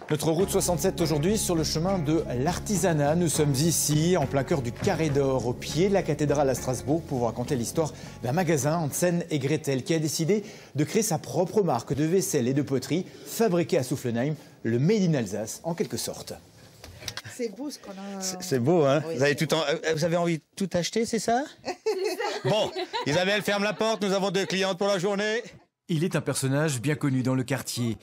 Notre route 67 aujourd'hui sur le chemin de l'artisanat. Nous sommes ici, en plein cœur du Carré d'Or, au pied de la cathédrale à Strasbourg, pour vous raconter l'histoire d'un magasin, Hansen & Gretel, qui a décidé de créer sa propre marque de vaisselle et de poterie, fabriquée à Soufflenheim, le Made in Alsace, en quelque sorte. C'est beau ce qu'on a. C'est beau, hein? Oui, vous avez envie de tout acheter, c'est ça? Bon, Isabelle, ferme la porte, nous avons 2 clientes pour la journée. Il est un personnage bien connu dans le quartier.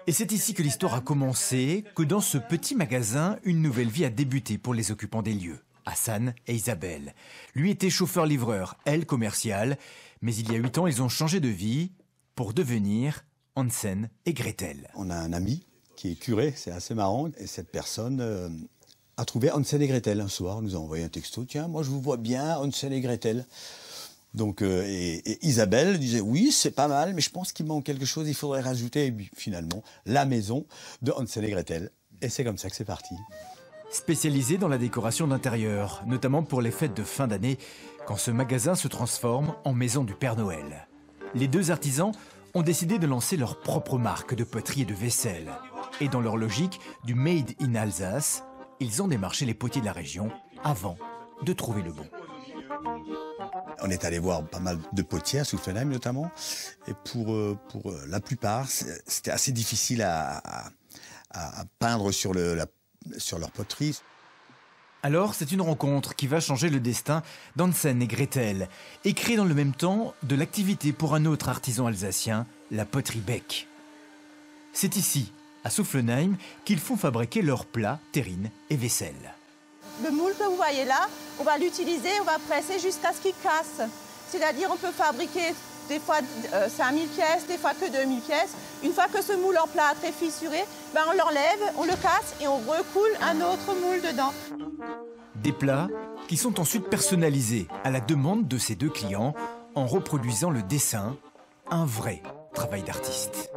Et c'est ici que l'histoire a commencé, que dans ce petit magasin, une nouvelle vie a débuté pour les occupants des lieux. Hassan et Isabelle. Lui était chauffeur-livreur, elle commerciale. Mais il y a 8 ans, ils ont changé de vie pour devenir Hansen & Gretel. On a un ami qui est curé, c'est assez marrant. Et cette personne a trouvé Hansen & Gretel un soir, nous a envoyé un texto. Tiens, moi je vous vois bien, Hansen & Gretel. Donc, et Isabelle disait oui, c'est pas mal, mais je pense qu'il manque quelque chose, il faudrait rajouter. Et puis, finalement, la maison de Hansen & Gretel. Et c'est comme ça que c'est parti. Spécialisé dans la décoration d'intérieur, notamment pour les fêtes de fin d'année, quand ce magasin se transforme en maison du Père Noël. Les deux artisans ont décidé de lancer leur propre marque de poterie et de vaisselle. Et dans leur logique du Made in Alsace, ils ont démarché les potiers de la région avant de trouver le bon. On est allé voir pas mal de potiers à Soufflenheim notamment, et pour la plupart, c'était assez difficile à peindre sur leur poterie. Alors, c'est une rencontre qui va changer le destin d'Hansen & Gretel et créer dans le même temps de l'activité pour un autre artisan alsacien, la poterie Beck. C'est ici, à Soufflenheim, qu'ils font fabriquer leurs plats, terrines et vaisselle. Le moule que vous voyez là, on va l'utiliser, on va presser jusqu'à ce qu'il casse. C'est-à-dire on peut fabriquer des fois 5000 pièces, des fois que 2000 pièces. Une fois que ce moule en plâtre est fissuré, ben on l'enlève, on le casse et on recoule un autre moule dedans. Des plats qui sont ensuite personnalisés à la demande de ces deux clients en reproduisant le dessin, un vrai travail d'artiste.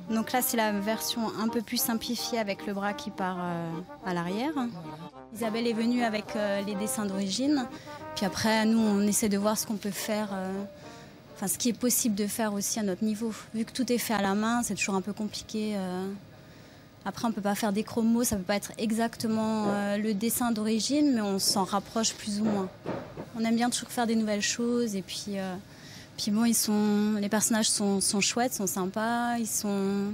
Donc là, c'est la version un peu plus simplifiée avec le bras qui part à l'arrière. Isabelle est venue avec les dessins d'origine. Puis après, nous, on essaie de voir ce qu'on peut faire, ce qui est possible de faire aussi à notre niveau. Vu que tout est fait à la main, c'est toujours un peu compliqué. Après, on ne peut pas faire des chromos, ça ne peut pas être exactement le dessin d'origine, mais on s'en rapproche plus ou moins. On aime bien toujours faire des nouvelles choses et puis bon, les personnages sont chouettes, sont sympas, ils sont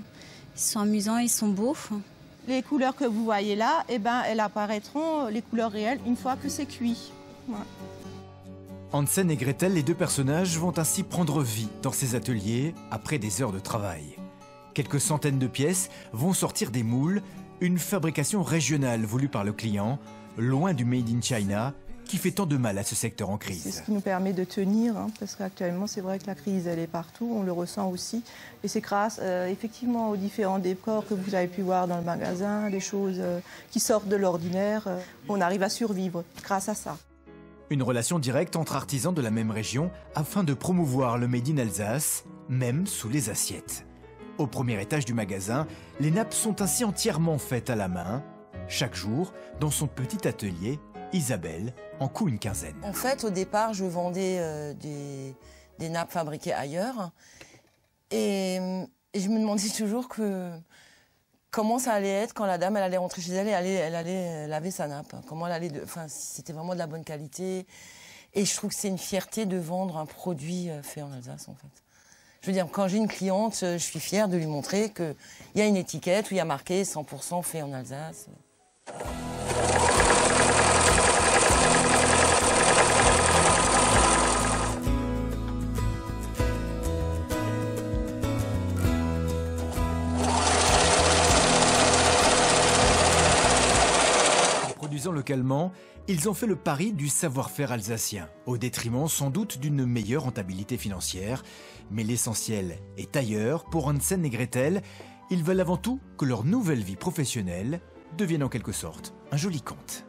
amusants, ils sont beaux. Les couleurs que vous voyez là, eh ben, elles apparaîtront, les couleurs réelles, une fois que c'est cuit. Ouais. Hansen & Gretel, les deux personnages, vont ainsi prendre vie dans ces ateliers après des heures de travail. Quelques centaines de pièces vont sortir des moules, une fabrication régionale voulue par le client, loin du Made in China, qui fait tant de mal à ce secteur en crise. C'est ce qui nous permet de tenir, parce qu'actuellement, c'est vrai que la crise, elle est partout, on le ressent aussi. Et c'est grâce, effectivement, aux différents décors que vous avez pu voir dans le magasin, des choses qui sortent de l'ordinaire, on arrive à survivre grâce à ça. Une relation directe entre artisans de la même région afin de promouvoir le Made in Alsace, même sous les assiettes. Au premier étage du magasin, les nappes sont ainsi entièrement faites à la main. Chaque jour, dans son petit atelier, Isabelle en coud une quinzaine. En fait, au départ, je vendais des nappes fabriquées ailleurs. Et je me demandais toujours comment ça allait être quand la dame elle allait rentrer chez elle et elle allait laver sa nappe. Comment elle allait, si c'était vraiment de la bonne qualité. Et je trouve que c'est une fierté de vendre un produit fait en Alsace, en fait. Je veux dire, quand j'ai une cliente, je suis fière de lui montrer qu'il y a une étiquette où il y a marqué 100% fait en Alsace. Produisant localement, ils ont fait le pari du savoir-faire alsacien, au détriment sans doute d'une meilleure rentabilité financière. Mais l'essentiel est ailleurs pour Hansen & Gretel. Ils veulent avant tout que leur nouvelle vie professionnelle devienne en quelque sorte un joli conte.